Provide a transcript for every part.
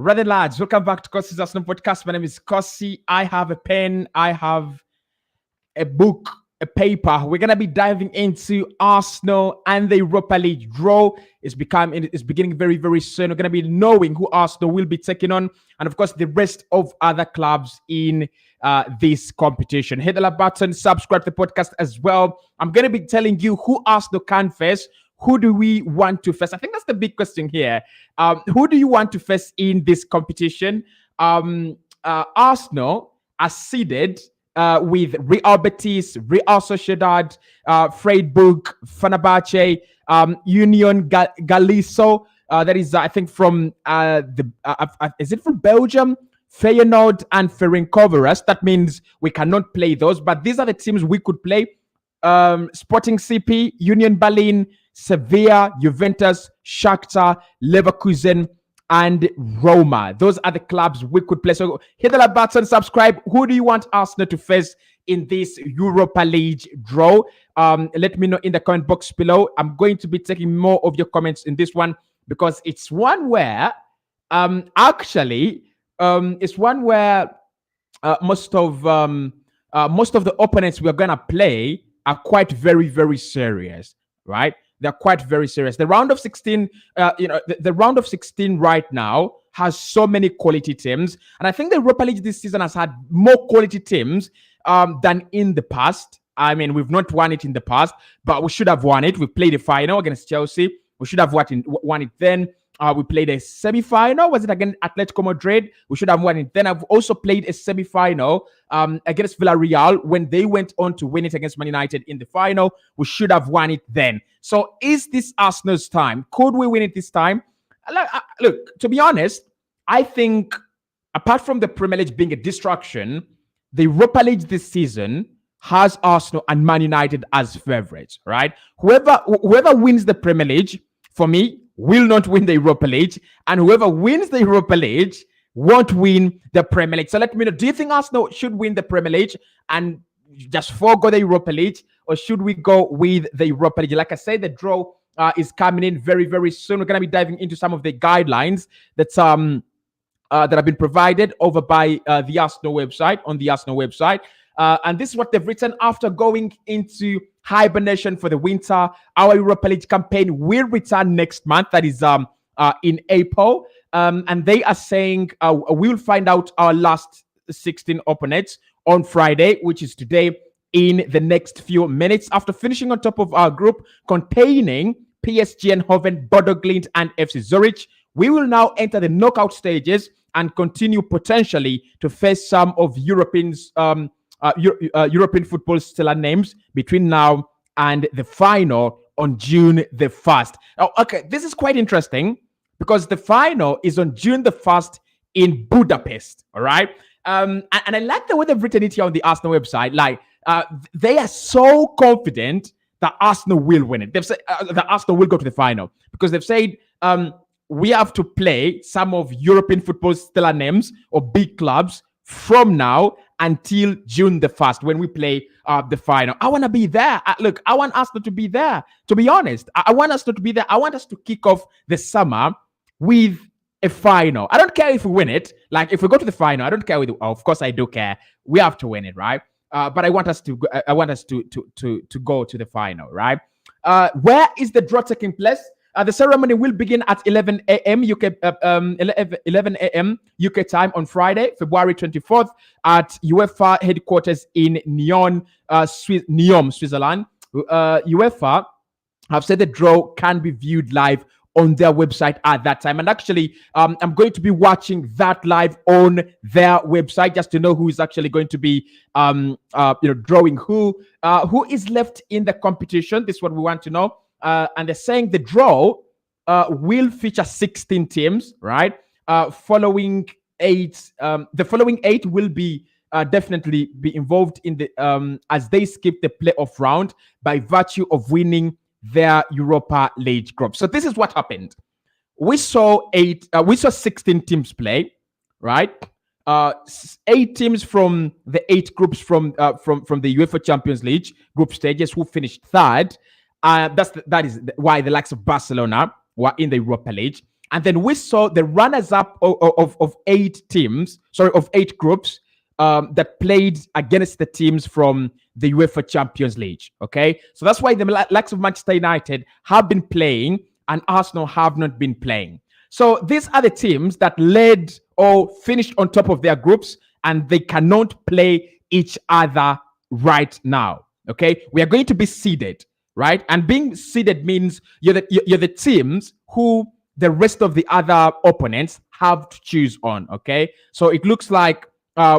Rather lads, welcome back to Cossy's Arsenal podcast. My name is Cossy. I have a pen, I have a book, a paper. We're gonna be diving into Arsenal and the Europa League draw. It's beginning very, very soon. We're gonna be knowing who Arsenal will be taking on, and of course the rest of other clubs in this competition. Hit the like button, subscribe to the podcast as well. I'm gonna be telling you who Arsenal can face. Who do we want to face? I think that's the big question here. Who do you want to face in this competition? Arsenal are seeded with Real Betis, Real Sociedad, Freiburg, Fenerbahce, Union Galiso. That is, I think, from is it from Belgium? Feyenoord and Ferencvaros. That means we cannot play those, but these are the teams we could play. Sporting CP, Union Berlin, Sevilla, Juventus, Shakhtar, Leverkusen, and Roma. Those are the clubs we could play. So hit the like button, subscribe. Who do you want Arsenal to face in this Europa League draw? Let me know in the comment box below. I'm going to be taking more of your comments in this one because it's one where it's one where most of the opponents we're gonna play are quite very, very serious, right? They're quite very serious. The round of 16, the round of 16 right now has so many quality teams. And I think the Europa League this season has had more quality teams than in the past. I mean, we've not won it in the past, but we should have won it. We played the final against Chelsea. We should have won it then. We played a semi-final. Was it against Atletico Madrid? We should have won it. Then I've also played a semi-final against Villarreal when they went on to win it against Man United in the final. We should have won it then. So is this Arsenal's time? Could we win it this time? Look, to be honest, I think apart from the Premier League being a distraction, the Europa League this season has Arsenal and Man United as favorites, right? Whoever wins the Premier League, for me, will not win the Europa League, and whoever wins the Europa League won't win the Premier League. So let me know, do you think Arsenal should win the Premier League and just forego the Europa League, or should we go with the Europa League? Like I said, the draw is coming in very, very soon. We're going to be diving into some of the guidelines that have been provided over by the Arsenal website, on the Arsenal website. And this is what they've written after going into hibernation for the winter. Our Europa League campaign will return next month. That is in April. And they are saying we'll find out our last 16 opponents on Friday, which is today, in the next few minutes. After finishing on top of our group containing PSG Eindhoven, Bodo Glimt, and FC Zurich, we will now enter the knockout stages and continue potentially to face some of European football stellar names between now and the final on June the 1st. Oh, okay, this is quite interesting because the final is on June the 1st in Budapest, all right? And I like the way they've written it here on the Arsenal website. Like, they are so confident that Arsenal will win it. They've said that Arsenal will go to the final because they've said we have to play some of European football stellar names or big clubs from now until June the 1st when we play the final. I want to be there. Look, I want Arsenal to be there. To be honest, I want Arsenal to be there. I want us to kick off the summer with a final. I don't care if we win it. Like, if we go to the final, I don't care. Of course, I do care. We have to win it, right? But I want us to. I want us to go to the final, right? Where is the draw taking place? The ceremony will begin at 11 a.m. UK 11 a.m. UK time on Friday, February 24th, at UEFA headquarters in Nyon, Switzerland. UEFA have said the draw can be viewed live on their website at that time. And actually, I'm going to be watching that live on their website just to know who is actually going to be, drawing who is left in the competition. This is what we want to know. And they're saying the draw will feature 16 teams, right? The following eight will be definitely be involved in the as they skip the playoff round by virtue of winning their Europa League group. So this is what happened. We saw 16 teams play, right? 8 teams from the 8 groups from the UEFA Champions League group stages who finished third. That is why the likes of Barcelona were in the Europa League. And then we saw the runners-up of 8 teams, of 8 groups that played against the teams from the UEFA Champions League. Okay, so that's why the likes of Manchester United have been playing and Arsenal have not been playing. So these are the teams that led or finished on top of their groups, and they cannot play each other right now. Okay, we are going to be seeded, right? And being seeded means you're the teams who the rest of the other opponents have to choose on. Okay, so it looks like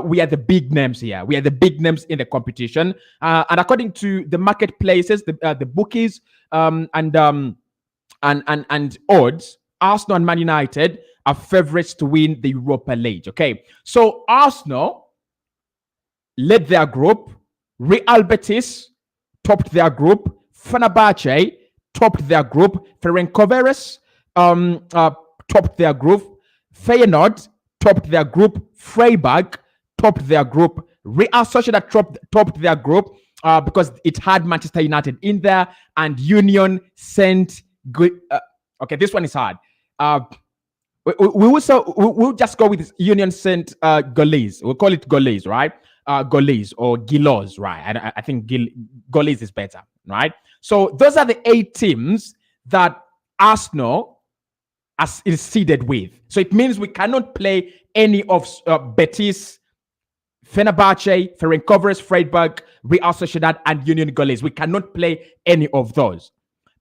we are the big names here. We are the big names in the competition, and according to the marketplaces, the bookies, and odds, Arsenal and Man United are favorites to win the Europa League. Okay, so Arsenal led their group. Real Betis topped their group. Fenerbahce topped their group. Ferencvaros topped their group. Feyenoord topped their group. Freiburg topped their group. Real Sociedad topped their group because it had Manchester United in there, and Union Saint. Okay, this one is hard. We'll just go with Union Saint Gaulois. We'll call it Gaulois, right? Gaulois or Gilos, right? I think Gaulois is better, right? So those are the 8 teams that Arsenal is seeded with. So it means we cannot play any of Betis, Fenerbahce, Ferencvaros, Freiburg, Real Sociedad, and Union Gaulois. We cannot play any of those.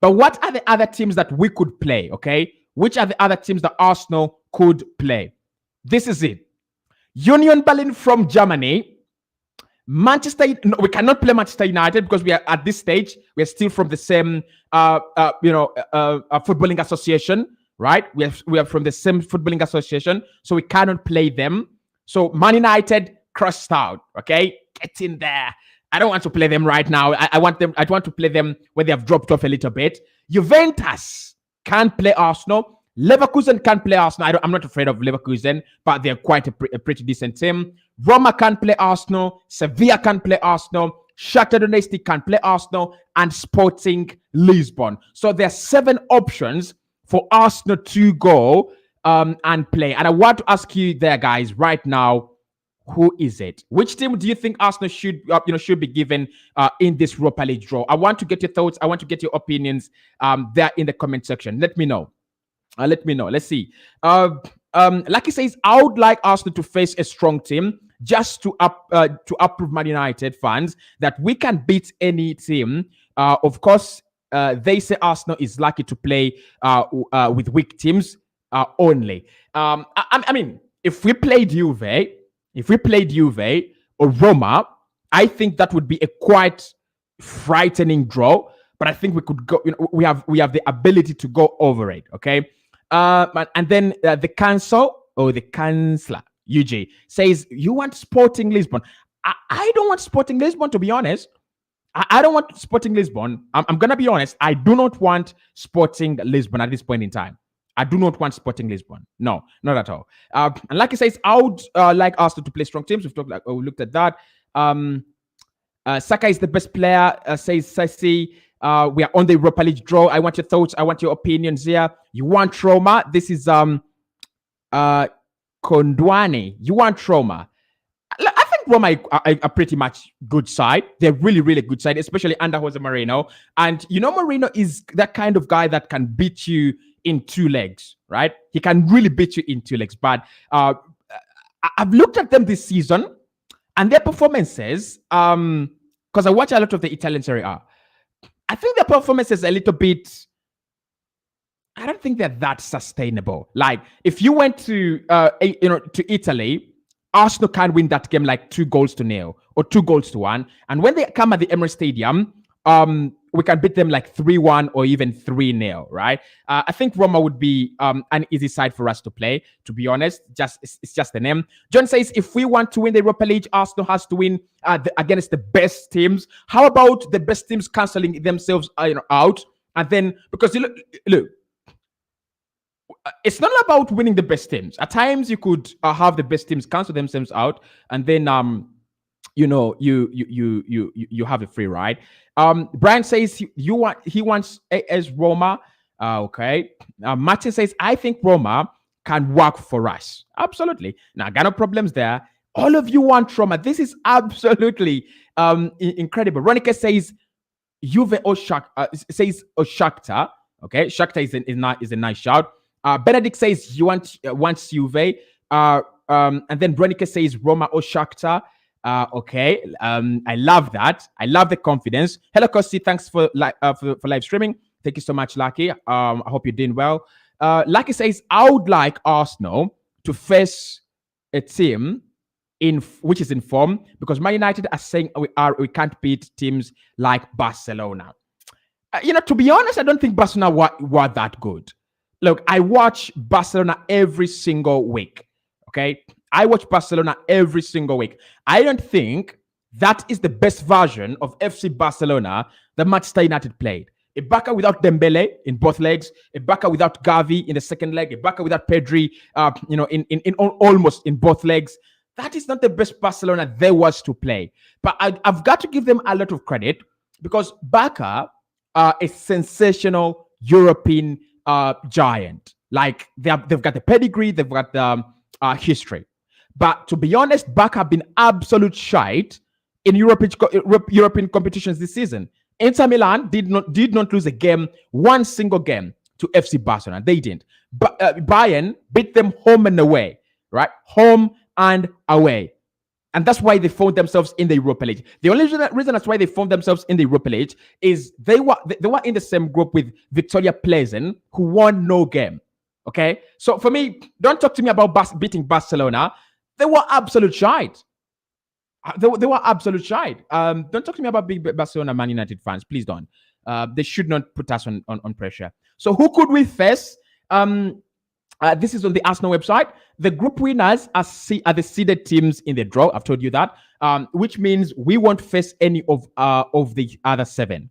But what are the other teams that we could play, okay? Which are the other teams that Arsenal could play? This is it. Union Berlin from Germany. We cannot play Manchester United because we are at this stage, we are still from the same, footballing association, right? We are from the same footballing association, so we cannot play them. So Man United crossed out, okay? Get in there. I don't want to play them right now. I want to play them when they have dropped off a little bit. Juventus can't play Arsenal. Leverkusen can't play Arsenal. I'm not afraid of Leverkusen, but they're quite a pretty decent team. Roma can't play Arsenal. Sevilla can't play Arsenal. Shakhtar Donetsk can't play Arsenal. And Sporting Lisbon. So there are 7 options for Arsenal to go and play. And I want to ask you there, guys, right now, who is it? Which team do you think Arsenal should be given in this Europa League draw? I want to get your thoughts. I want to get your opinions there in the comment section. Let me know. Let's see. Lucky says, I would like Arsenal to face a strong team just to approve Man United fans that we can beat any team. Of course, they say Arsenal is lucky to play with weak teams only. I mean, if we played Juve or Roma, I think that would be a quite frightening draw. But I think we could go. We have the ability to go over it. Okay. And then the Chancellor UJ says, you want Sporting Lisbon. I don't want Sporting Lisbon, to be honest. I don't want Sporting Lisbon. I'm going to be honest. I do not want Sporting Lisbon at this point in time. I do not want Sporting Lisbon. No, not at all. And like he says, I would like Arsenal to play strong teams. We looked at that. Saka is the best player, says Sassi. We are on the Europa League draw. I want your thoughts. I want your opinions here. You want Roma. This is Kondwane. You want Roma. I think Roma are pretty much good side. They're really, really good side, especially under Jose Mourinho. And Mourinho is that kind of guy that can beat you in 2 legs, right? He can really beat you in 2 legs. But I've looked at them this season and their performances, because I watch a lot of the Italian Serie A. I think their performance is a little bit, I don't think they're that sustainable. Like, if you went to Italy, Arsenal can win that game like 2-0 or 2-1. And when they come at the Emirates Stadium, we can beat them like 3-1 or even 3-0, right? I think Roma would be an easy side for us to play, to be honest. It's just the name. John says, if we want to win the Europa League, Arsenal has to win against the best teams. How about the best teams cancelling themselves out? And then, because look, it's not about winning the best teams. At times, you could have the best teams cancel themselves out, and then you have a free ride. Brian says he wants AS Roma. Okay. Martin says, I think Roma can work for us. Absolutely. Now, got no problems there. All of you want Roma. This is absolutely incredible. Ronica says, Juve or says Shakhtar. Okay, Shakhtar is a nice shout. Benedict says you wants Juve. And then Bronica says Roma or Shakhtar. Okay, I love that. I love the confidence. Hello, Cossy. Thanks for live streaming. Thank you so much, Lucky. I hope you're doing well. Lucky says I would like Arsenal to face a team which is in form, because Man United are saying we can't beat teams like Barcelona. To be honest, I don't think Barcelona were that good. Look, I watch Barcelona every single week. Okay, I watch Barcelona every single week. I don't think that is the best version of FC Barcelona that Manchester United played. A Barca without Dembele in both legs, a Barca without Gavi in the second leg, a Barca without Pedri, in almost in both legs. That is not the best Barcelona there was to play. But I've got to give them a lot of credit, because Barca are a sensational European giant. Like they've got the pedigree, they've got the history. But to be honest, Barca have been absolute shite in European competitions this season. Inter Milan did not lose a game, one single game, to FC Barcelona. They didn't. But Bayern beat them home and away, right? Home and away. And that's why they found themselves in the Europa League. The only reason that's why they found themselves in the Europa League is they were in the same group with Victoria Pleasant, who won no game. Okay? So for me, don't talk to me about beating Barcelona. They were absolute shite. They were absolute shite. Don't talk to me about big Barcelona Man United fans. Please don't. They should not put us on pressure. So who could we face? This is on the Arsenal website. The group winners are the seeded teams in the draw. I've told you that, which means we won't face any of the other 7.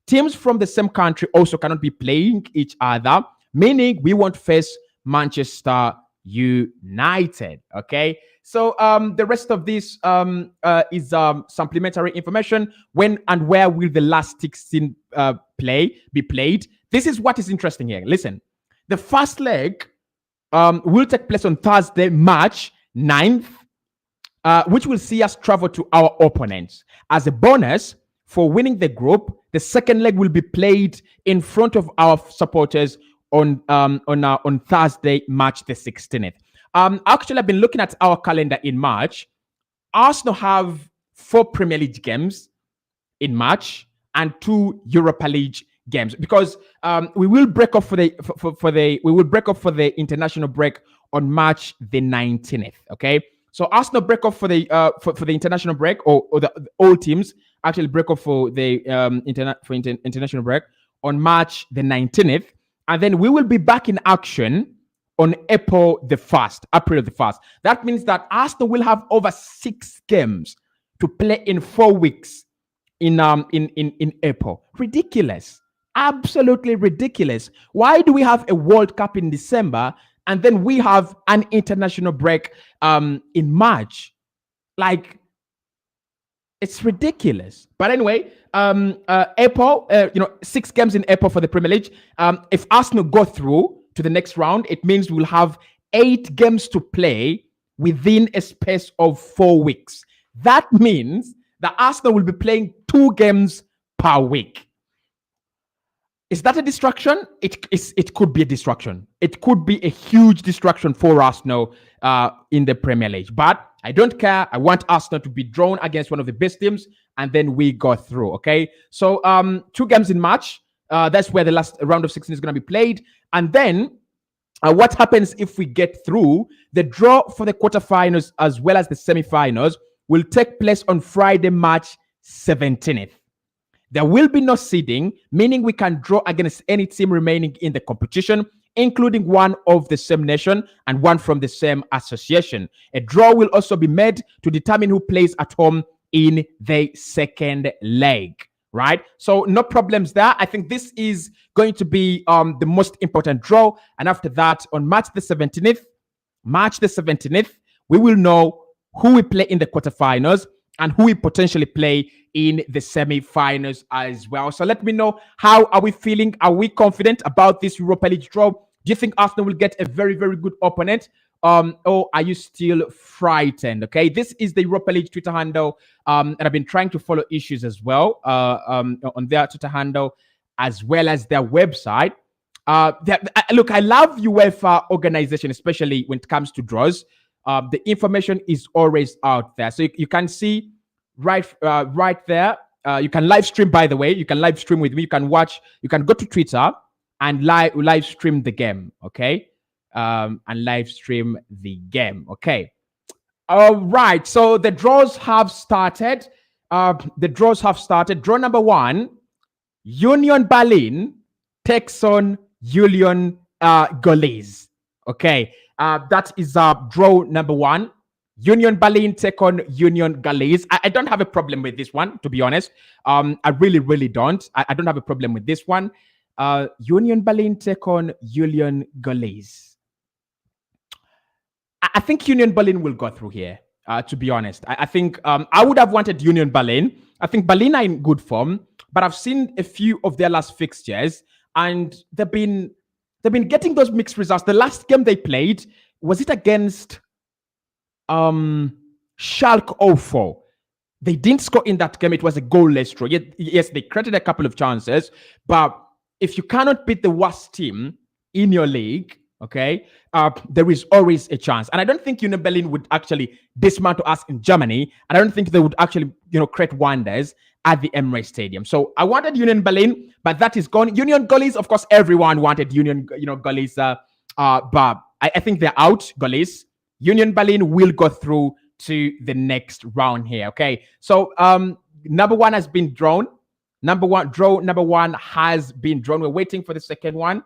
Teams from the same country also cannot be playing each other, meaning we won't face Manchester United. Okay. So the rest of this is supplementary information. When and where will the last 16 be played? This is what is interesting here. Listen, the first leg will take place on Thursday, March 9th, which will see us travel to our opponents. As a bonus for winning the group, the second leg will be played in front of our supporters on Thursday, March the 16th. Actually, I've been looking at our calendar in March. Arsenal have 4 Premier League games in March and 2 Europa League games, because we will break off for the international break on March the 19th. Okay, so Arsenal break off for the international break, or all teams actually break off for the international break on March the 19th, and then we will be back in action on April the 1st. That means that Arsenal will have over 6 games to play in 4 weeks in April. Ridiculous. Absolutely ridiculous. Why do we have a World Cup in December and then we have an international break in March? Like, it's ridiculous. But anyway, April, 6 games in April for the Premier League. If Arsenal go through to the next round, it means we'll have 8 games to play within a space of 4 weeks. That means that Arsenal will be playing 2 games per week. Is that a distraction? It could be a distraction. It could be a huge distraction for Arsenal in the Premier League. But I don't care. I want Arsenal to be drawn against one of the best teams, and then we go through. Okay. So 2 games in March. That's where the last round of 16 is going to be played. And then what happens if we get through? The draw for the quarterfinals as well as the semifinals will take place on Friday, March 17th. There will be no seeding, meaning we can draw against any team remaining in the competition, including one of the same nation and one from the same association. A draw will also be made to determine who plays at home in the second leg, right? So no problems there. I think this is going to be the most important draw. And after that, on March the 17th, we will know who we play in the quarterfinals. and who we potentially play in the semi-finals as well. So let me know, how are we feeling? Are we confident about this Europa League draw? Do you think Arsenal will get a very, very good opponent? Or are you still frightened? Okay, this is the Europa League Twitter handle, and I've been trying to follow issues as well on their Twitter handle as well as their website. Look, I love UEFA organization, especially when it comes to draws. The information is always out there, so you can see right there. You can live stream, by the way. You can live stream with me. You can watch. You can go to Twitter and live stream the game. Okay, and live stream the game. Okay. All right. So the draws have started. Draw number 1: Union Berlin takes on Union Gaulois. Okay. That is draw number 1. Union Berlin take on Union Gaulois. I don't have a problem with this one, to be honest. I really, really don't. I don't have a problem with this one. Union Berlin take on Union Gaulois. I think Union Berlin will go through here, to be honest. I think I would have wanted Union Berlin. I think Berlin are in good form, but I've seen a few of their last fixtures, and they've been getting those mixed results. The last game they played, was it against Schalke 04? They didn't score in that game. It was a goalless draw. Yes, they created a couple of chances, but if you cannot beat the worst team in your league, okay, there is always a chance. And I don't think Union Berlin would actually dismantle us in Germany, and I don't think they would actually, create wonders at the Emirates Stadium. So I wanted Union Berlin, but that is gone. Union Gaulois, of course, everyone wanted Union, Gaulois, but I think they're out, Gaulois. Union Berlin will go through to the next round here. Okay, so number 1 has been drawn. Number 1 has been drawn. We're waiting for the second one.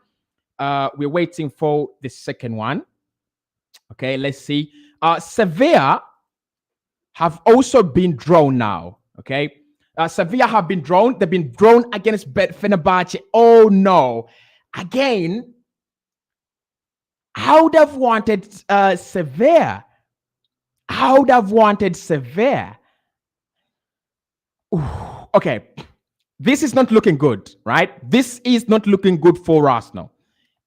We're waiting for the second one. Okay, let's see. Sevilla have also been drawn now. Okay, Sevilla have been drawn. They've been drawn against Fenerbahce. Oh no! Again, I would have wanted Sevilla. I would have wanted Sevilla. Ooh, okay, this is not looking good, right? This is not looking good for Arsenal.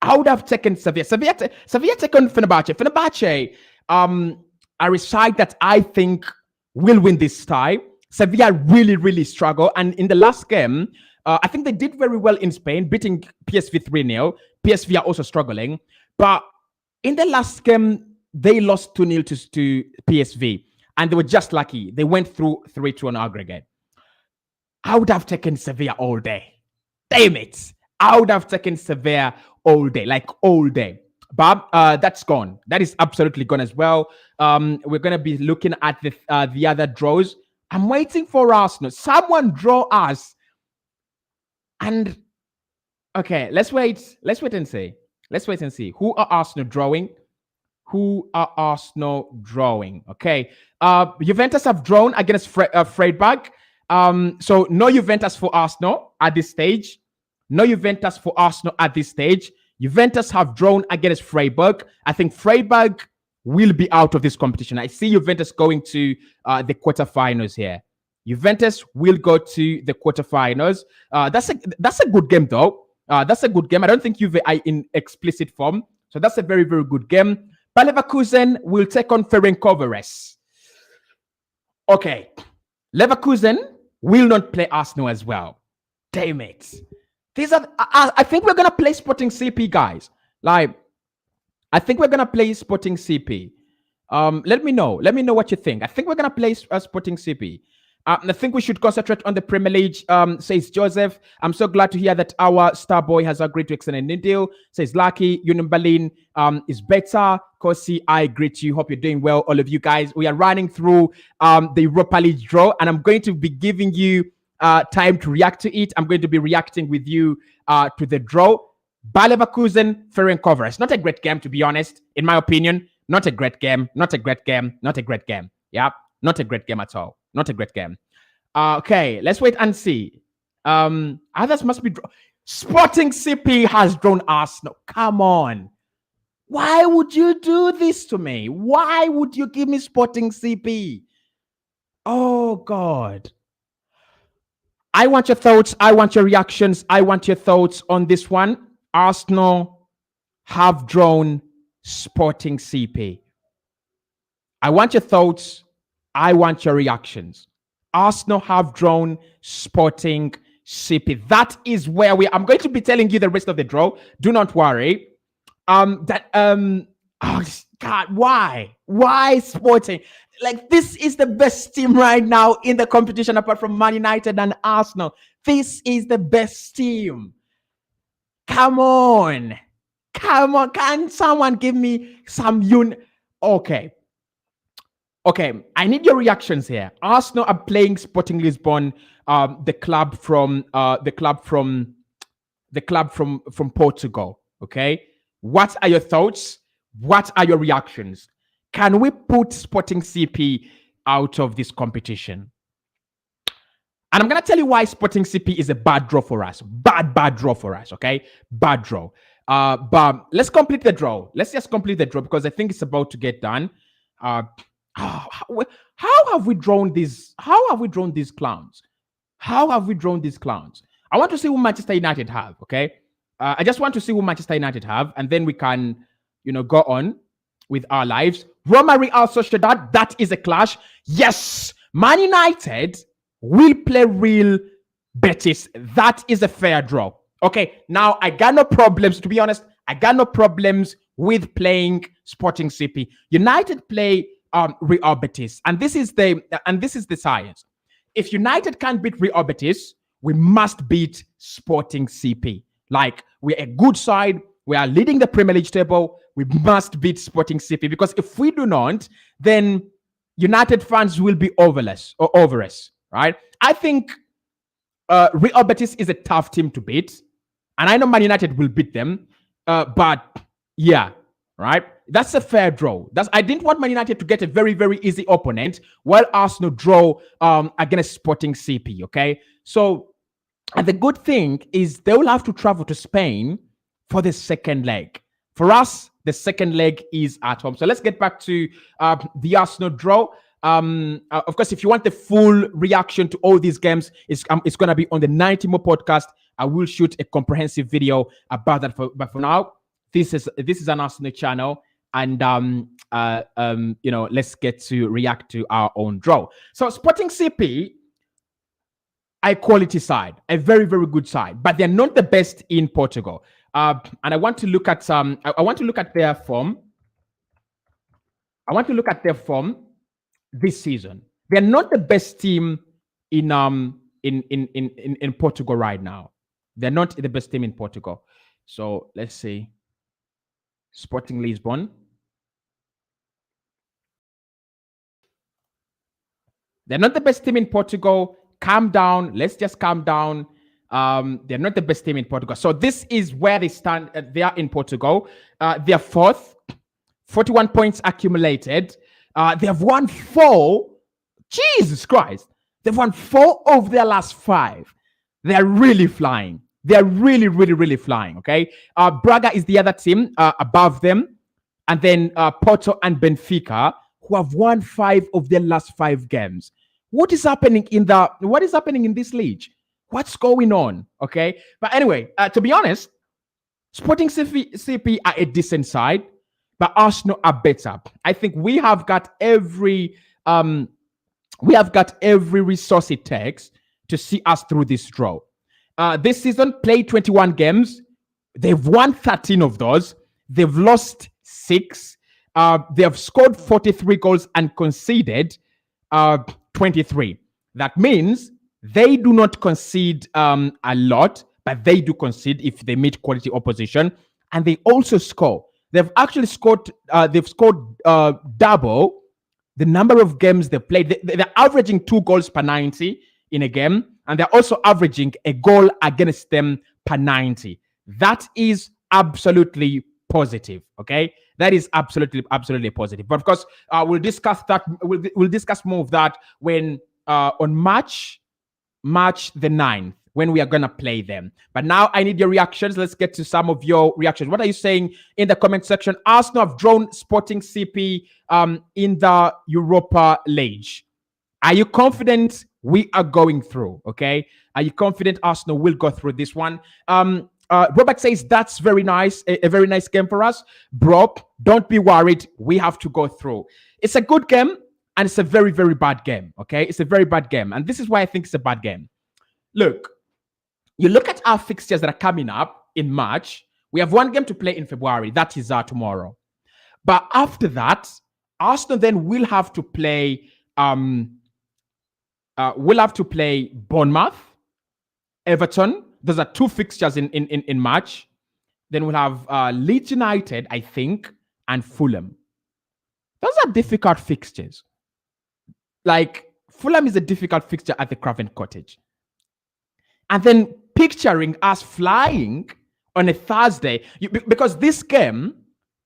I would have taken Sevilla. Sevilla taken Fenerbahce. Fenerbahce are a side that I think will win this tie. Sevilla really, really struggle. And in the last game, I think they did very well in Spain, beating PSV 3-0. PSV are also struggling. But in the last game, they lost 2-0 to PSV. And they were just lucky. They went through 3-2 on aggregate. I would have taken Sevilla all day. Damn it. I would have taken Sevilla all day, like all day. But that's gone. That is absolutely gone as well. We're going to be looking at the other draws. I'm waiting for Arsenal. Someone draw us. And, okay, let's wait. Let's wait and see. Let's wait and see. Who are Arsenal drawing? Who are Arsenal drawing? Okay. Juventus have drawn against Freiburg. So no Juventus for Arsenal at this stage. No Juventus for Arsenal at this stage. Juventus have drawn against Freiburg. I think Freiburg will be out of this competition. I see Juventus going to the quarterfinals here. Juventus will go to the quarterfinals. That's a good game though. That's a good game. I don't think Juve are in explicit form. So that's a very, very good game. Bayer Leverkusen will take on Ferencváros. Okay. Leverkusen will not play Arsenal as well. Damn it. These are, I think we're going to play Sporting CP, guys. Like, I think we're going to play Sporting CP. Let me know. Let me know what you think. I think we're going to play Sporting CP. I think we should concentrate on the Premier League, says Joseph. I'm so glad to hear that our star boy has agreed to extend a new deal, says Lucky. Union Berlin is better. Cossy, I agree to you. Hope you're doing well, all of you guys. We are running through the Europa League draw, and I'm going to be giving you time to react to it. I'm going to be reacting with you to the draw. Bayer Leverkusen, Ferencváros. Not a great game, to be honest, in my opinion. Not a great game. Not a great game. Not a great game. Yeah, not a great game at all. Not a great game. Okay, let's wait and see. Others must be Sporting CP has drawn Arsenal. Come on. Why would you do this to me? Why would you give me Sporting CP? Oh God. I want your thoughts. I want your reactions. I want your thoughts on this one. Arsenal have drawn Sporting CP. I want your thoughts. I want your reactions. Arsenal have drawn Sporting CP. That is where I'm going to be telling you the rest of the draw. Do not worry. Oh God, why Sporting? Like, this is the best team right now in the competition apart from Man United and Arsenal. This is the best team. Come on. Can someone give me some Okay. Okay, I need your reactions here. Arsenal are playing Sporting Lisbon, the club from Portugal. Okay, what are your thoughts? What are your reactions? Can we put Sporting CP out of this competition? And I'm gonna tell you why Sporting CP is a bad draw for us. Bad draw for us. Okay, bad draw. But let's complete the draw. Let's just complete the draw because I think it's about to get done. How have we drawn these? How have we drawn these clowns? How have we drawn these clowns? I want to see who Manchester United have. Okay, I just want to see who Manchester United have, and then we can, go on with our lives. Roma Real Sociedad. That is a clash. Yes, Man United will play Real Betis. That is a fair draw. Okay, now I got no problems. To be honest, I got no problems with playing Sporting CP. United play Real Betis, and this is the science. If United can't beat Real Betis, we must beat Sporting CP. Like, we're a good side, we are leading the Premier League table. We must beat Sporting CP because if we do not, then United fans will be over us, right? I think Real Betis is a tough team to beat, and I know Man United will beat them, but yeah. Right? That's a fair draw. I didn't want Man United to get a very, very easy opponent while Arsenal draw against Sporting CP, okay? So, and the good thing is they will have to travel to Spain for the second leg. For us, the second leg is at home. So let's get back to the Arsenal draw. Of course, if you want the full reaction to all these games, it's going to be on the 90 More podcast. I will shoot a comprehensive video about that. But for now, this is an Arsenal channel, and let's get to react to our own draw. So Sporting CP, a quality side, a very, very good side, but they're not the best in Portugal. And I want to look at I want to look at their form. I want to look at their form this season. They're not the best team in Portugal right now. They're not the best team in Portugal. So let's see. Sporting Lisbon. They're not the best team in Portugal. Calm down. Let's just calm down. They're not the best team in Portugal. So this is where they stand. They are in Portugal. They're fourth. 41 points accumulated. They have won 4. Jesus Christ. They've won 4 of their last 5. They're really flying. They're really, really, really flying, okay? Braga is the other team above them. And then Porto and Benfica, who have won 5 of their last 5 games. What is happening in this league? What's going on, okay? But anyway, to be honest, Sporting CP are a decent side, but Arsenal are better. I think we have got every resource it takes to see us through this draw. This season, played 21 games. They've won 13 of those. They've lost 6. They have scored 43 goals and conceded 23. That means they do not concede a lot, but they do concede if they meet quality opposition. And they also score. They've actually scored. They've scored double the number of games they played. They're averaging 2 goals per 90 in a game. And they're also averaging a goal against them per 90. That is absolutely positive, okay? That is absolutely positive. But of course, we'll discuss that. We'll discuss more of that when on March the 9th, when we are going to play them. But now I need your reactions. Let's get to some of your reactions. What are you saying in the comment section? Arsenal have drawn Sporting CP in the Europa League. Are you confident we are going through? Okay. Are you confident Arsenal will go through this one? Robert says that's very nice, a very nice game for us. Bro, don't be worried. We have to go through. It's a good game and it's a very, very bad game. Okay. It's a very bad game. And this is why I think it's a bad game. Look, you look at our fixtures that are coming up in March. We have one game to play in February. That is tomorrow. But after that, Arsenal then will have to play Bournemouth, Everton. Those are two fixtures in March. Then we'll have Leeds United, I think, and Fulham. Those are difficult fixtures. Like, Fulham is a difficult fixture at the Craven Cottage. And then picturing us flying on a Thursday, because this game,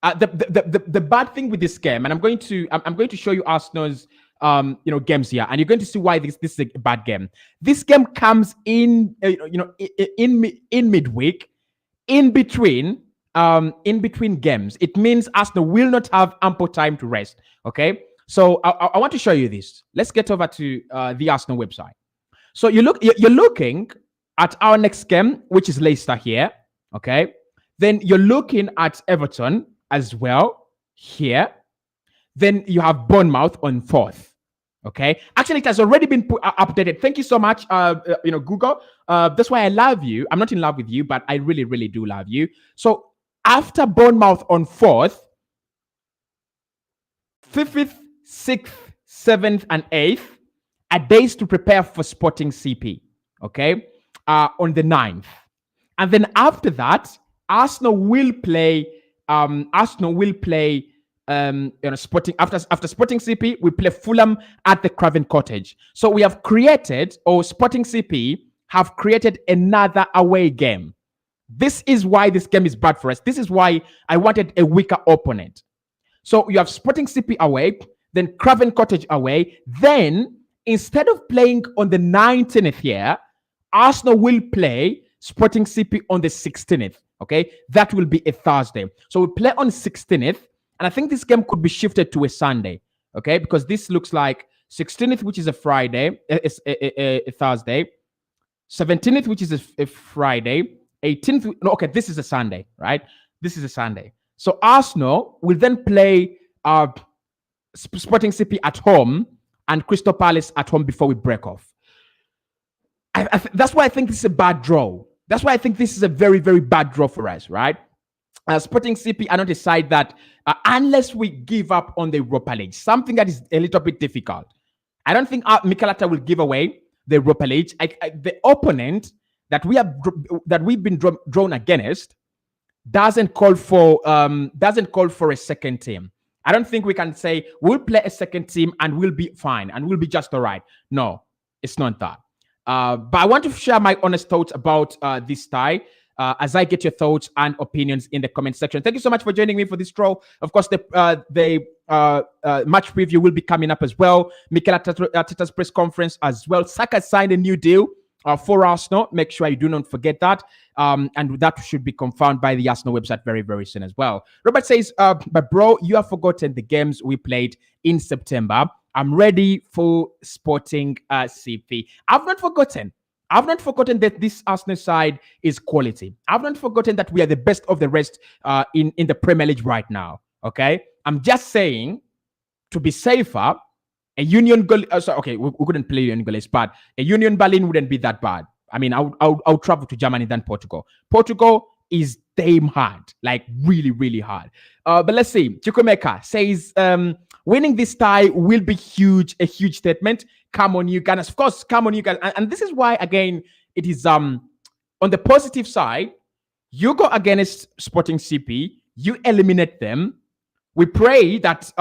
the bad thing with this game, and I'm going to show you Arsenal's games here, and you're going to see why this is a bad game. This game comes in in midweek, in between games. It means Arsenal will not have ample time to rest. Okay, so I want to show you this. Let's get over to the Arsenal website. So you're looking at our next game, which is Leicester here. Okay, then you're looking at Everton as well here. Then you have Bournemouth on 4th. Okay, actually it has already been updated. Thank you so much, Google. That's why I love you. I'm not in love with you, but I really, really do love you. So after Bournemouth on 4th, 5th, 6th, 7th, and 8th are days to prepare for Sporting CP. Okay, on the 9th, and then after that, Arsenal will play. Sporting after Sporting CP, we play Fulham at the Craven Cottage. So we have created, or Sporting CP have created another away game. This is why this game is bad for us. This is why I wanted a weaker opponent. So you have Sporting CP away, then Craven Cottage away. Then instead of playing on the 19th here, Arsenal will play Sporting CP on the 16th. Okay, that will be a Thursday. So we play on 16th. And I think this game could be shifted to a Sunday, okay? Because this looks like 16th, which is a Friday, a Thursday. 17th, which is a Friday. 18th, no, okay, this is a Sunday, right? This is a Sunday. So Arsenal will then play Sporting CP at home and Crystal Palace at home before we break off. That's why I think this is a bad draw. That's why I think this is a very, very bad draw for us, right? Sporting CP are not a side that, unless we give up on the Europa League, something that is a little bit difficult. I don't think Mikel Arteta will give away the Europa League. The opponent that we've been drawn against doesn't call for a second team. I don't think we can say we'll play a second team and we'll be fine and we'll be just all right. No, it's not that. But I want to share my honest thoughts about this tie. As I get your thoughts and opinions in the comment section. Thank you so much for joining me for this draw. Of course, the match preview will be coming up as well. Mikel Arteta's press conference as well. Saka signed a new deal for Arsenal. Make sure you do not forget that. And that should be confirmed by the Arsenal website very, very soon as well. Robert says, but bro, you have forgotten the games we played in September. I'm ready for Sporting CP. I've not forgotten that this Arsenal side is quality. I've not forgotten that we are the best of the rest in the Premier League right now. Okay, I'm just saying, to be safer, a Union goal. Okay, we couldn't play Union goal, but a Union Berlin wouldn't be that bad. I mean, I'll travel to Germany than Portugal. Portugal is damn hard, like really, really hard. But let's see. Chukwemeka says, winning this tie will be huge, a huge statement. Come on, you guys. Of course, come on, you guys. And this is why, again, it is on the positive side, you go against Sporting CP, you eliminate them. We pray that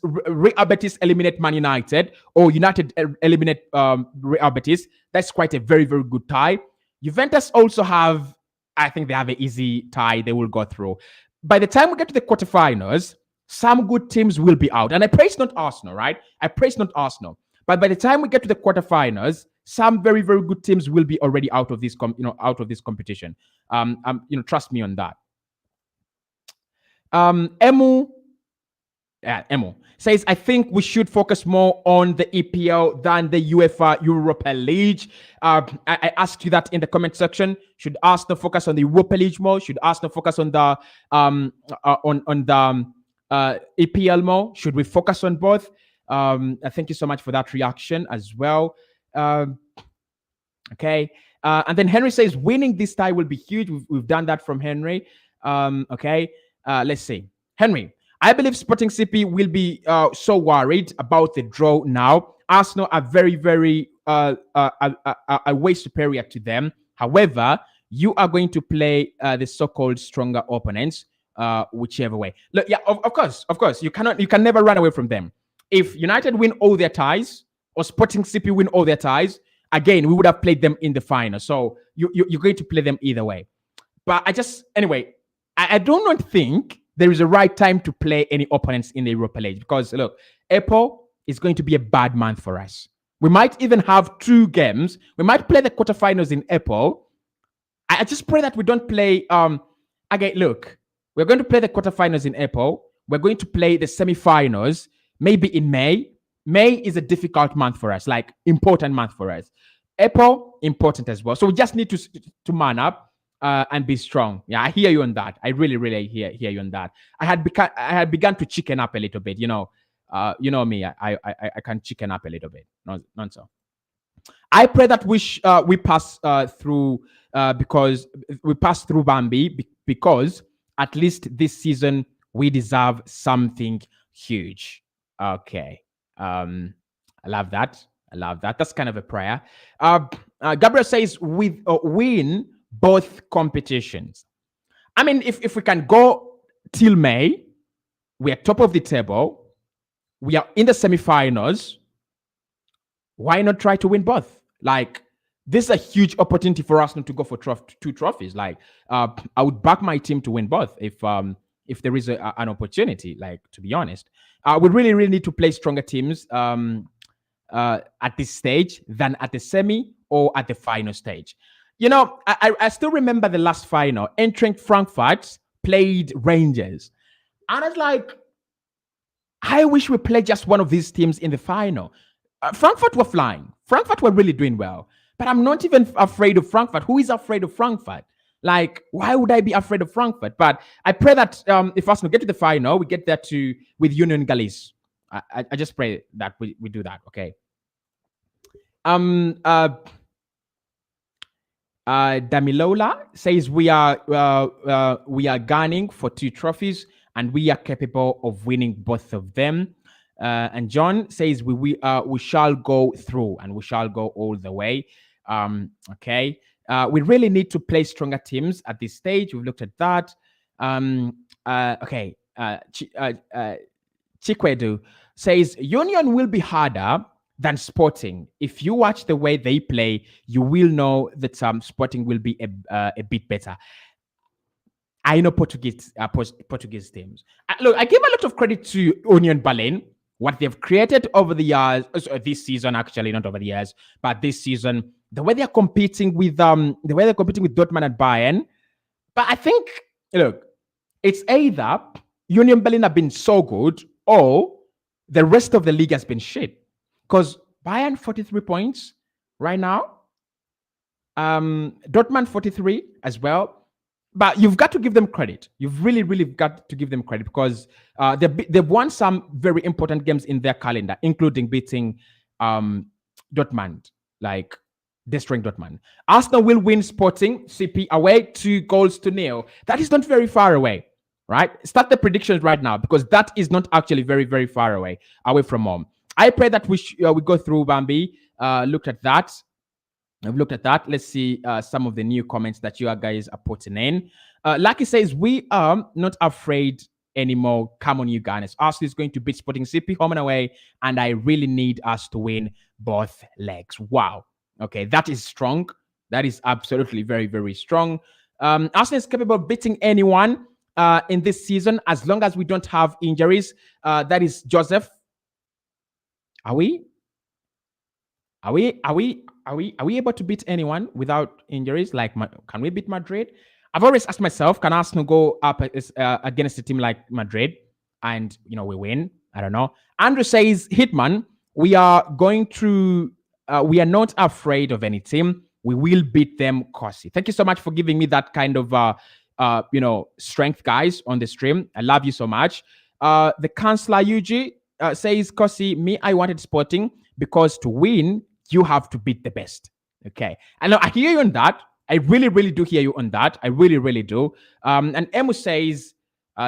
Real Betis eliminate Man United or United eliminate Real Betis. That's quite a very, very good tie. Juventus also have, I think they have an easy tie they will go through. By the time we get to the quarterfinals, some good teams will be out. And I pray it's not Arsenal, right? I pray it's not Arsenal. But by the time we get to the quarterfinals, some very, very good teams will be already out of this, competition. Trust me on that. Emu Emo says, I think we should focus more on the EPL than the UEFA Europa League. I asked you that in the comment section. Should Arsenal focus on the Europa League more? Should Arsenal focus on the EPL more? Should we focus on both? Thank you so much for that reaction as well. Okay. And then Henry says, winning this tie will be huge. We've done that from Henry. Okay. Let's see. Henry, I believe Sporting CP will be so worried about the draw now. Arsenal are very, very way superior to them. However, you are going to play the so-called stronger opponents, whichever way. Look, yeah, of course, you can never run away from them. If United win all their ties or Sporting CP win all their ties, again, we would have played them in the final. So you're going to play them either way. But I do not think there is a right time to play any opponents in the Europa League because, look, April is going to be a bad month for us. We might even have 2 games. We might play the quarterfinals in April. I just pray that we don't play. Again, look, we're going to play the quarterfinals in April. We're going to play the semifinals maybe in May. May is a difficult month for us, like important month for us. April, important as well. So we just need to man up and be strong. Yeah, I hear you on that. I really, really hear you on that. I had begun to chicken up a little bit. You know me. I can chicken up a little bit. Not so. I pray that we pass through because we pass through Bambi because at least this season we deserve something huge. Okay. I love that. That's kind of a prayer. Gabriel says we win both competitions. I mean, if we can go till May, we are top of the table. We are in the semifinals. Why not try to win both? Like, this is a huge opportunity for us not to go for 2 trophies. Like, I would back my team to win both if there is an opportunity. Like, to be honest, we really, really need to play stronger teams at this stage than at the semi or at the final stage. You know, I still remember the last final. Eintracht Frankfurt played Rangers, and I was like, I wish we played just one of these teams in the final. Frankfurt were flying. Frankfurt were really doing well. But I'm not even afraid of Frankfurt. Who is afraid of Frankfurt? Like, why would I be afraid of Frankfurt? But I pray that if Arsenal get to the final, we get there with Union Galice. I just pray that we do that. Okay. Damilola says we are gunning for 2 trophies and we are capable of winning both of them. And John says we shall go through and we shall go all the way. Okay. We really need to play stronger teams at this stage. We've looked at that. Okay. Chikwedu says Union will be harder than Sporting. If you watch the way they play, you will know that Sporting will be a bit better. I know Portuguese teams. Look, I give a lot of credit to Union Berlin, what they've created over the years, this season actually, not over the years, but this season, the way they're competing with Dortmund and Bayern. But I think, look, it's either Union Berlin have been so good or the rest of the league has been shit. Because Bayern 43 points right now, Dortmund 43 as well. But you've got to give them credit. You've really, really got to give them credit because they've won some very important games in their calendar, including beating Dortmund, like destroying Dortmund. Arsenal will win Sporting CP away 2-0. That is not very far away, right? Start the predictions right now because that is not actually very, very far away from home. I pray that we go through Bambi. Looked at that. I've looked at that. Let's see some of the new comments that you guys are putting in. Lucky says, we are not afraid anymore. Come on, you guys. Arsenal is going to beat Sporting CP home and away, and I really need us to win both legs. Wow. Okay, that is strong. That is absolutely very, very strong. Arsenal is capable of beating anyone in this season as long as we don't have injuries. That is Joseph. Are we able to beat anyone without injuries? Like, can we beat Madrid? I've always asked myself, can Arsenal go up against a team like Madrid? and we win. I don't know. Andrew says, Hitman, we are going through. We are not afraid of any team. We will beat them, Cossy. Thank you so much for giving me that kind of strength, guys, on the stream. I love you so much. The Chancellor Yuji says, Cossy, me, I wanted Sporting because to win, you have to beat the best. Okay. And I hear you on that. I really, really do hear you on that. I really, really do. And Emu says,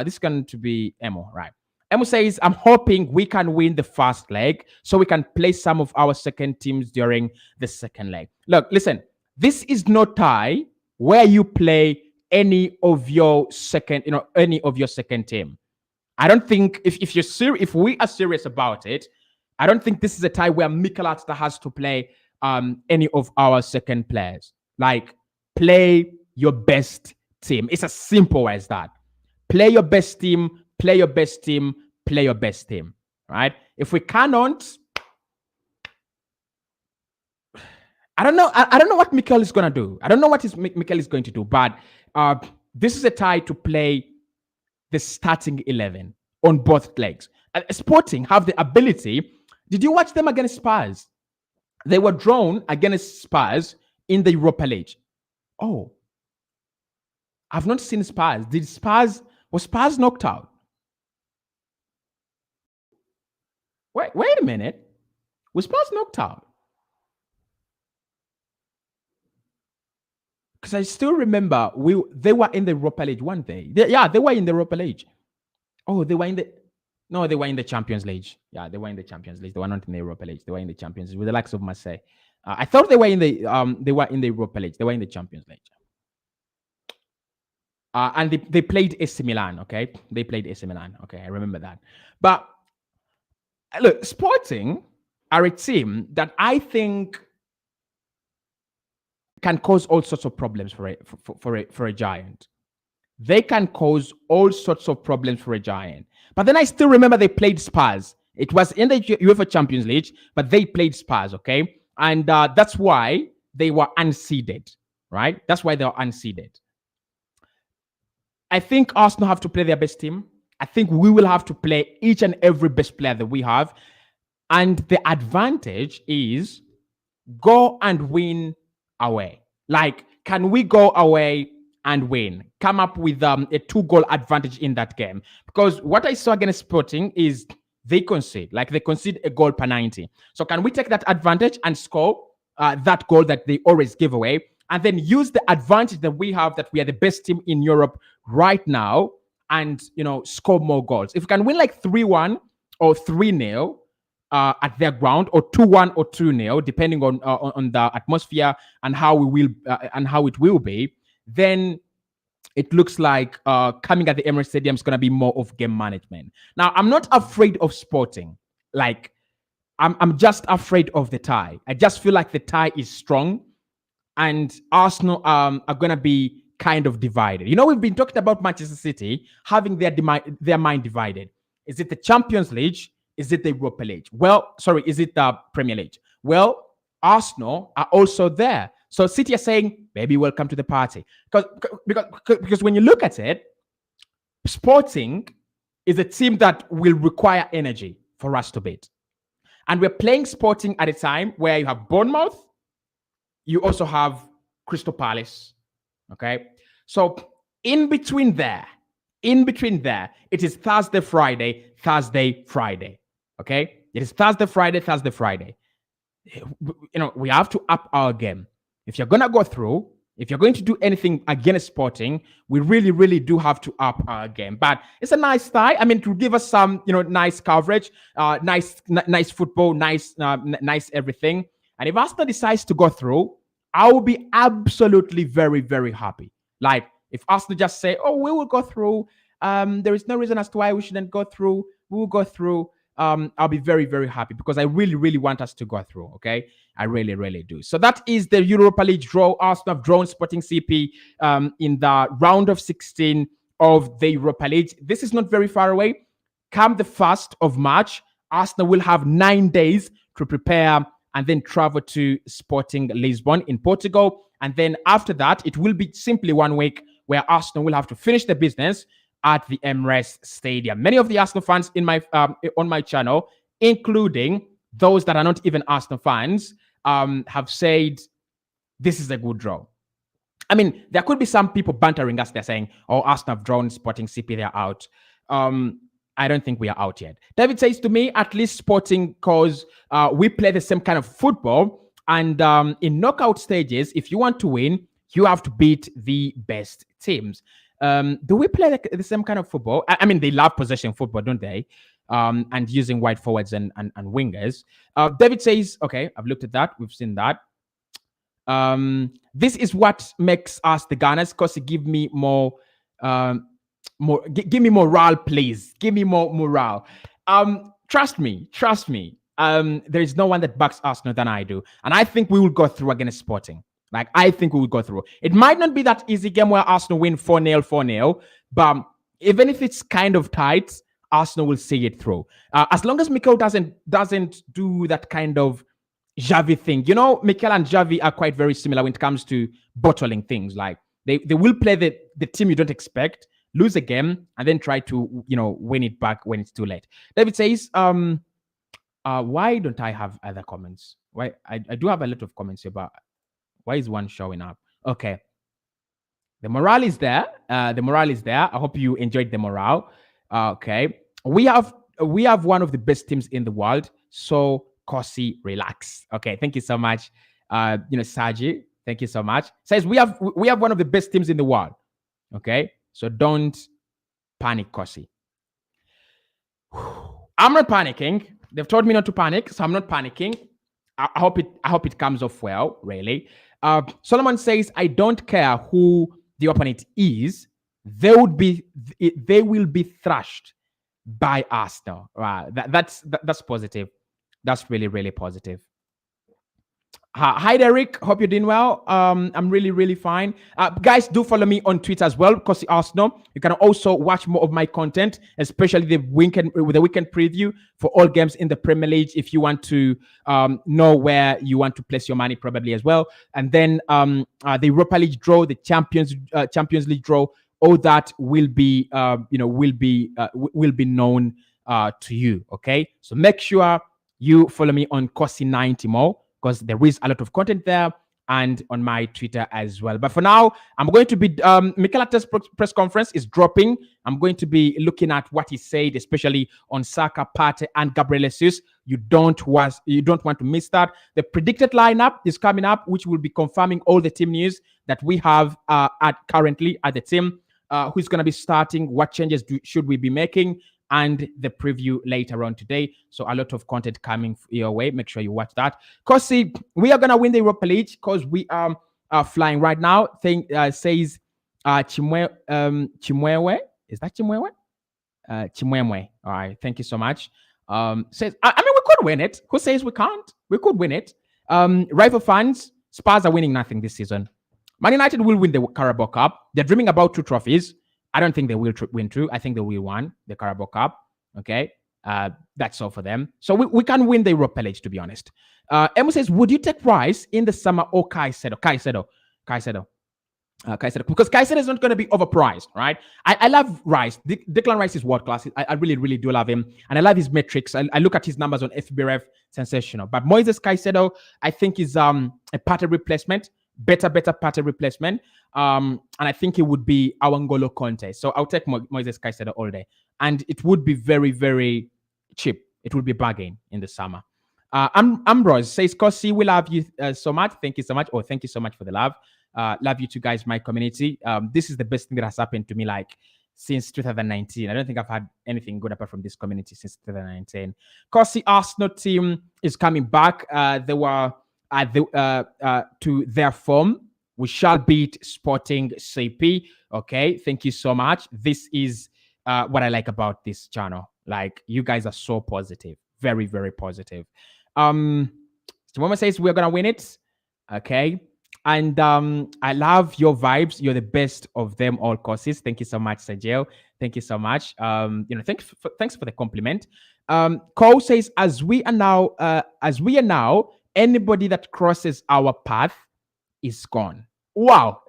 this is going to be Emu, right? Emu says, I'm hoping we can win the first leg so we can play some of our second teams during the second leg. Look, listen, this is no tie where you play any of your second team. I don't think if we are serious about it, I don't think this is a tie where Mikel Arteta has to play any of our second players. Like, play your best team. It's as simple as that. Play your best team, play your best team, play your best team. Right? If we cannot, I don't know. I don't know what Mikel is going to do. I don't know what Mikel is going to do. But this is a tie to play the starting 11 on both legs. Sporting have the ability. Did you watch them against Spurs? They were drawn against Spurs in the Europa League. Oh, I've not seen Spurs. Was Spurs knocked out? Wait a minute. Was Spurs knocked out? Because I still remember they were in the Europa League one day. They were in the Europa League. Oh, they were in the Champions League. Yeah, they were in the Champions League. They were not in the Europa League. They were in the Champions League with the likes of Marseille. I thought they were in the Europa League. They were in the Champions League. And they played AC Milan. Okay, they played AC Milan. Okay, I remember that. But look, Sporting are a team that I think can cause all sorts of problems for a giant. They can cause all sorts of problems for a giant. But then I still remember they played Spurs. It was in the UEFA Champions League, but they played Spurs, okay? And that's why they were unseeded, right? That's why they were unseeded. I think Arsenal have to play their best team. I think we will have to play each and every best player that we have. And the advantage is go and win away. Like, can we go away and win? Come up with a 2-goal advantage in that game. Because what I saw against Sporting is they concede a goal per 90. So can we take that advantage and score that goal that they always give away, and then use the advantage that we have, that we are the best team in Europe right now, and score more goals? If we can win like 3-1 or 3-0 at their ground, or 2-1 or 2-0, depending on the atmosphere and how it will be, then it looks like coming at the Emirates Stadium is going to be more of game management. Now, I'm not afraid of Sporting. Like, I'm just afraid of the tie. I just feel like the tie is strong, and Arsenal are going to be kind of divided. We've been talking about Manchester City having their mind divided. Is it the Champions League? Is it the Europa League? Is it the Premier League? Well, Arsenal are also there. So City are saying, baby, welcome to the party. Because when you look at it, Sporting is a team that will require energy for us to beat. And we're playing Sporting at a time where you have Bournemouth, you also have Crystal Palace. Okay? So in between there, it is Thursday, Friday, Thursday, Friday. Okay? It is Thursday, Friday, Thursday, Friday. We have to up our game. If you're going to go through, if you're going to do anything against Sporting, we really, really do have to up our game. But it's a nice tie. I mean, to give us some, nice coverage, nice football, nice everything. And if Arsenal decides to go through, I will be absolutely very, very happy. Like, if Arsenal just say, oh, we will go through, there is no reason as to why we shouldn't go through, we will go through, I'll be very, very happy, because I really, really want us to go through, okay? I really, really do. So that is the Europa League draw. Arsenal have drawn Sporting CP in the round of 16 of the Europa League. This is not very far away. Come the 1st of March, Arsenal will have 9 days to prepare and then travel to Sporting Lisbon in Portugal. And then after that, it will be simply 1 week where Arsenal will have to finish the business at the Emirates Stadium. Many of the Arsenal fans in my on my channel, including those that are not even Arsenal fans, have said this is a good draw. I mean, there could be some people bantering us. They're saying, "Oh, Arsenal have drawn Sporting CP, they're out." I don't think we are out yet. David says to me, at least Sporting, because we play the same kind of football. And in knockout stages, if you want to win, you have to beat the best teams. Do we play the same kind of football? I mean, they love possession football, don't they? And using wide forwards and wingers. David says, okay, I've looked at that. We've seen that. This is what makes us the Gunners. Cossy, give me more, give me morale, please. Give me more morale. Trust me. There is no one that backs Arsenal than I do, and I think we will go through against Sporting. Like, I think we will go through. It might not be that easy game where Arsenal win 4-0, but even if it's kind of tight, Arsenal will see it through. As long as Mikel doesn't do that kind of Xavi thing. You know, Mikel and Xavi are quite very similar when it comes to bottling things. Like, they will play the team you don't expect, lose a game, and then try to, win it back when it's too late. David says, why don't I have other comments? Why I do have a lot of comments here, but why is one showing up? Okay. The morale is there. I hope you enjoyed the morale. Okay. We have one of the best teams in the world. So Cossy, relax. Okay. Thank you so much. Saji, thank you so much. Says we have one of the best teams in the world. Okay. So don't panic, Cossy. I'm not panicking. They've told me not to panic, so I'm not panicking. I hope it comes off well, really. Solomon says, I don't care who the opponent is, they will be thrashed by Arsenal. That's positive. That's really, really positive. Hi, Derek. Hope you're doing well. I'm really, really fine. Guys, do follow me on Twitter as well, Cossy Arsenal. You can also watch more of my content, especially the weekend preview for all games in the Premier League. If you want to know where you want to place your money, probably as well. And then the Europa League draw, the Champions League draw, all that will be known to you. Okay, so make sure you follow me on Cossy90 more, because there is a lot of content there, and on my Twitter as well. But for now, I'm going to be, Mikel Arteta's press conference is dropping. I'm going to be looking at what he said, especially on Saka, Partey, and Gabriel Jesus. You don't want to miss that. The predicted lineup is coming up, which will be confirming all the team news that we have currently at the team. Who's going to be starting, what changes should we be making, and the preview later on today. So a lot of content coming your way. Make sure you watch that. Cossy, we are going to win the Europa League because we are flying right now. Says Chimwewe. Is that Chimwewe? Chimwemwe. All right. Thank you so much. Says, I mean, we could win it. Who says we can't? We could win it. Rival fans, Spurs are winning nothing this season. Man United will win the Carabao Cup. They're dreaming about 2 trophies. I don't think they will win 2. I think they will win the Carabao Cup. Okay. That's all for them. So we can win the Europa League, to be honest. Emo says, would you take Rice in the summer or Caicedo? Caicedo. Because Caicedo is not going to be overpriced, right? I love Rice. Declan Rice is world class. I really, really do love him. And I love his metrics. I look at his numbers on FBref, sensational. But Moises Caicedo, I think, is a Partey replacement. Better Partey replacement. And I think it would be our N'Golo Conte. So I'll take Moises Caicedo all day. And it would be very, very cheap. It would be a bargain in the summer. Ambrose says, Cossy, we love you so much. Thank you so much. Thank you so much for the love. Love you two guys, my community. This is the best thing that has happened to me since 2019. I don't think I've had anything good apart from this community since 2019. Cossy Arsenal team is coming back. They were to their form. We shall beat Sporting CP. Okay, thank you so much. This is what I like about this channel. You guys are so positive, very, very positive. Mama says we're gonna win it. Okay, and I love your vibes. You're the best of them all, Cossy. Thank you so much, Sergio. Thank you so much. Thanks for the compliment. Cole says, as we are now, anybody that crosses our path is gone. Wow,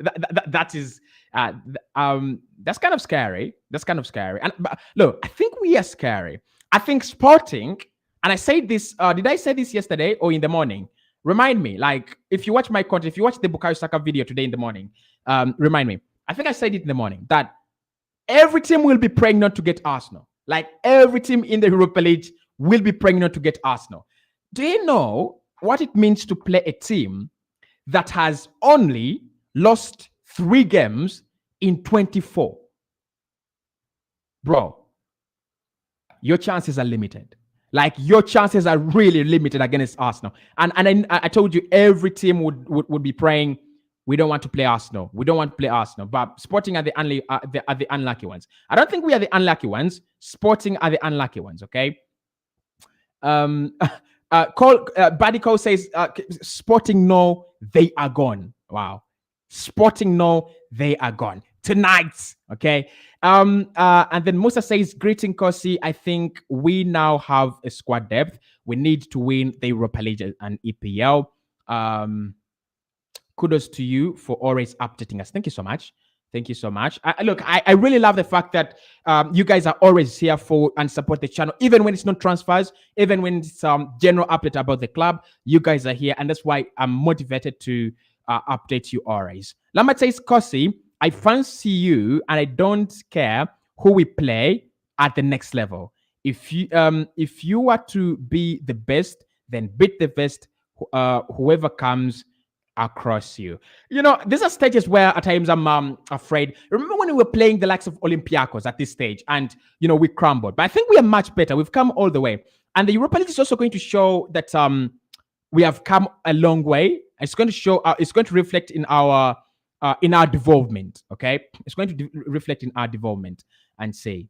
that is that's kind of scary. That's kind of scary. And but, look, I think we are scary. I think Sporting, and I said this. Did I say this yesterday or in the morning? Remind me. Like, if you watch my content, if you watch the Bukayo Saka video today in the morning, remind me. I think I said it in the morning that every team will be praying not to get Arsenal. Like, every team in the Europa League will be praying not to get Arsenal. Do you know what it means to play a team that has only lost 3 games in 24? Bro, your chances are limited. Like, your chances are really limited against Arsenal. And I told you every team would be praying, we don't want to play Arsenal. We don't want to play Arsenal. But Sporting are the unlucky ones. I don't think we are the unlucky ones. Sporting are the unlucky ones, okay? Buddy Cole says, Sporting, no, they are gone. Wow. Sporting, no, they are gone. Tonight, okay? And then Musa says, greeting Cossy. I think we now have a squad depth. We need to win the Europa League and EPL. Kudos to you for always updating us. Thank you so much. Thank you so much. I really love the fact that you guys are always here for and support the channel, even when it's not transfers, even when it's general update about the club. You guys are here, and that's why I'm motivated to update you always. Lambert says, Cossy, I fancy you, and I don't care who we play at the next level. If you were to be the best, then beat the best, whoever comes across you. You know, these are stages where at times I'm afraid. Remember when we were playing the likes of Olympiacos at this stage and, you know, we crumbled. But I think we are much better. We've come all the way. And the Europa League is also going to show that we have come a long way. It's going to show, it's going to reflect in our development, okay? It's going to reflect in our development and say,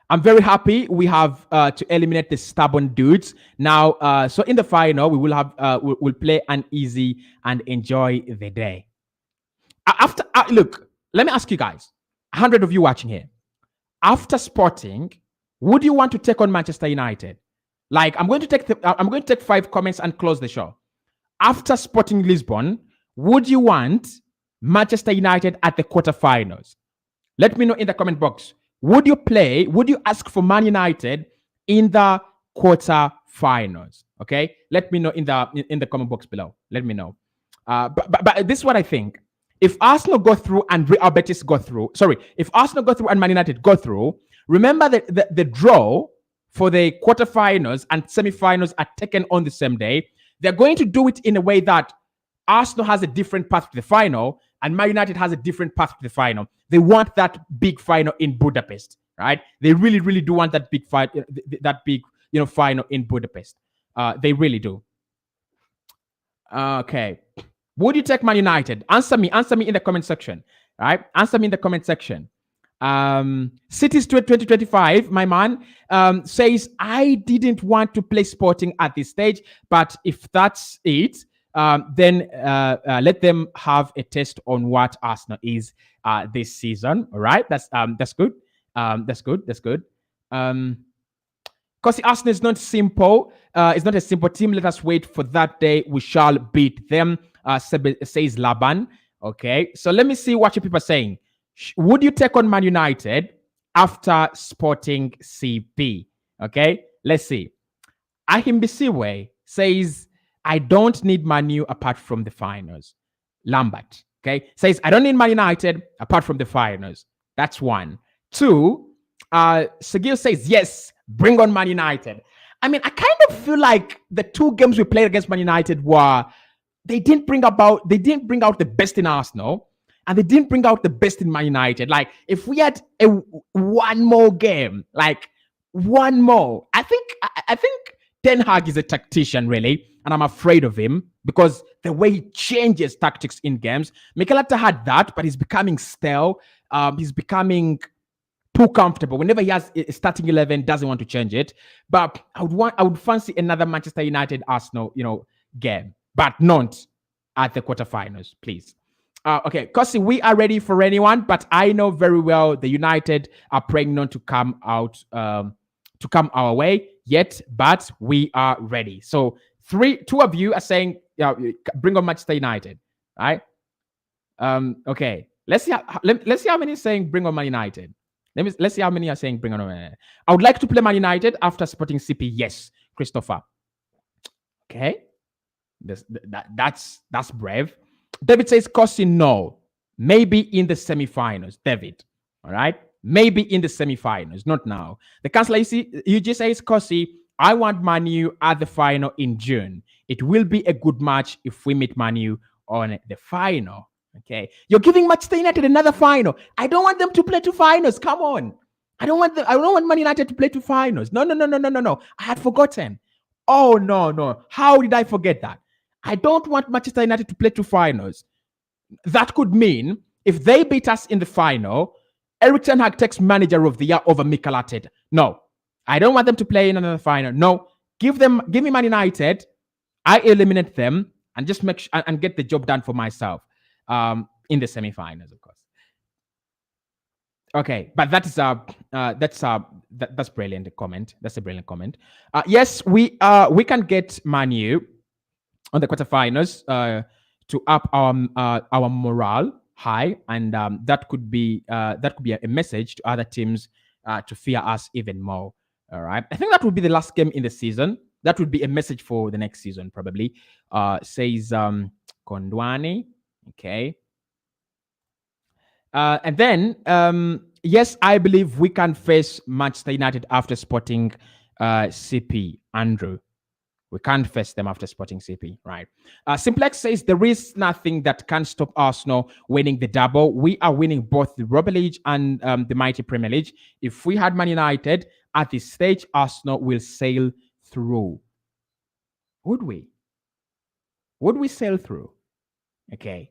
I'm very happy we have to eliminate the stubborn dudes now. So in the final, we will have we'll play uneasy and enjoy the day. After look, let me ask you guys, 100 of you watching here. After Sporting, would you want to take on Manchester United? Like, I'm going to take 5 comments and close the show. After Sporting Lisbon, would you want Manchester United at the quarterfinals? Let me know in the comment box. Would you ask for Man United in the quarterfinals? Okay, let me know in the comment box below. Let me know. But this is what I think. If Arsenal go through and Real Betis go through, if Arsenal go through and Man United go through, remember that the draw for the quarterfinals and semifinals are taken on the same day. They're going to do it in a way that Arsenal has a different path to the final and Man United has a different path to the final. They want that big final in Budapest, right? They really, really do want that big fight, final in Budapest. They really do. Okay. Would you take Man United? Answer me in the comment section, right? Answer me in the comment section. Cities 2025, my man, says, I didn't want to play Sporting at this stage, but if that's it, then let them have a test on what Arsenal is this season. All right, that's good. That's good. Because Arsenal is not simple. It's not a simple team. Let us wait for that day. We shall beat them. Says Laban. Okay, so let me see what you people are saying. Would you take on Man United after Sporting CP? Okay, let's see. Ahimbisiwe says, I don't need Man U apart from the finals. Lambert, okay, says, I don't need Man United apart from the finals. That's 1. 2, Sagil says, yes, bring on Man United. I mean, I kind of feel like the 2 games we played against Man United they didn't bring out the best in Arsenal, and they didn't bring out the best in Man United. Like, if we had one more game, like one more, I think Ten Hag is a tactician, really, and I'm afraid of him because the way he changes tactics in games. Mikel Arteta had that, but he's becoming stale. He's becoming too comfortable. Whenever he has a starting 11, doesn't want to change it. But I would fancy another Manchester United Arsenal, game, but not at the quarterfinals, please. Okay, Cossy, we are ready for anyone, but I know very well the United are praying not to come out, to come our way yet, but we are ready. So 2 of you are saying bring on Manchester United, right? Okay. Let's see. Let's see how many are saying bring on Man United. Let's see how many are saying bring on. I would like to play Man United after supporting CP. Yes, Christopher. Okay. That's brave. David says Cossy, no. Maybe in the semi-finals, David. All right. Maybe in the semi-finals, not now. The counselor, you just says Cossy, I want Manu at the final in June. It will be a good match if we meet Manu on the final. Okay. You're giving Manchester United another final. I don't want them to play two finals. Come on. I don't want Man United to play two finals. No. I had forgotten. Oh, no. How did I forget that? I don't want Manchester United to play two finals. That could mean if they beat us in the final, Erik ten Hag takes manager of the year over Mikel Arteta. No, I don't want them to play in another final. No, give me Man United. I eliminate them and just and get the job done for myself in the semi-finals, of course. Okay, but that's brilliant comment. That's a brilliant comment. Yes, we can get Manu on the quarterfinals to up our morale high, and that could be a message to other teams to fear us even more. All right, I think that would be the last game in the season. That would be a message for the next season, probably. Says Kondwani. Okay. And then, yes, I believe we can face Manchester United after spotting CP, Andrew. We can't face them after spotting CP, right? Simplex says there is nothing that can stop Arsenal winning the double. We are winning both the Europa League and the mighty Premier League. If we had Man United at this stage, Arsenal will sail through. Would we? Would we sail through? Okay.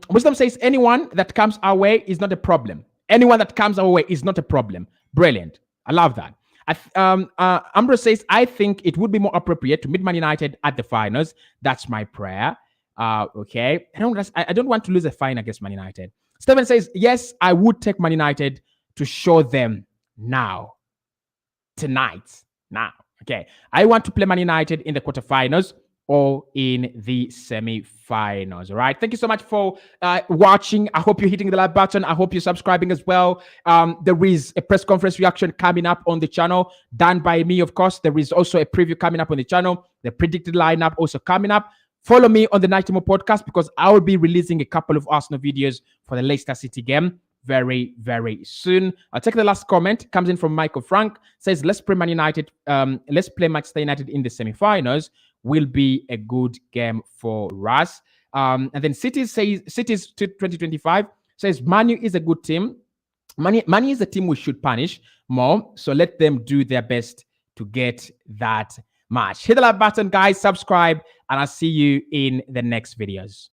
Wisdom says anyone that comes our way is not a problem. Anyone that comes our way is not a problem. Brilliant. I love that. Ambrose says, I think it would be more appropriate to meet Man United at the finals. That's my prayer. Okay. I don't want to lose a final against Man United. Stephen says, yes, I would take Man United to show them now. Tonight. Now. Okay. I want to play Man United in the quarterfinals or in the semi-finals. All right. Thank you so much for watching. I hope you're hitting the like button. I hope you're subscribing as well. There is a press conference reaction coming up on the channel, done by me, of course. There is also a preview coming up on the channel. The predicted lineup also coming up. Follow me on the Night Timo podcast because I will be releasing a couple of Arsenal videos for the Leicester City game very, very soon. I'll take the last comment. Comes in from Michael Frank. Says, let's play Man United. Let's play Manchester United in the semi-finals. Will be a good game for us. And then City's 2025 says Manu is a good team. Manu is a team we should punish more. So let them do their best to get that match. Hit the like button, guys. Subscribe, and I'll see you in the next videos.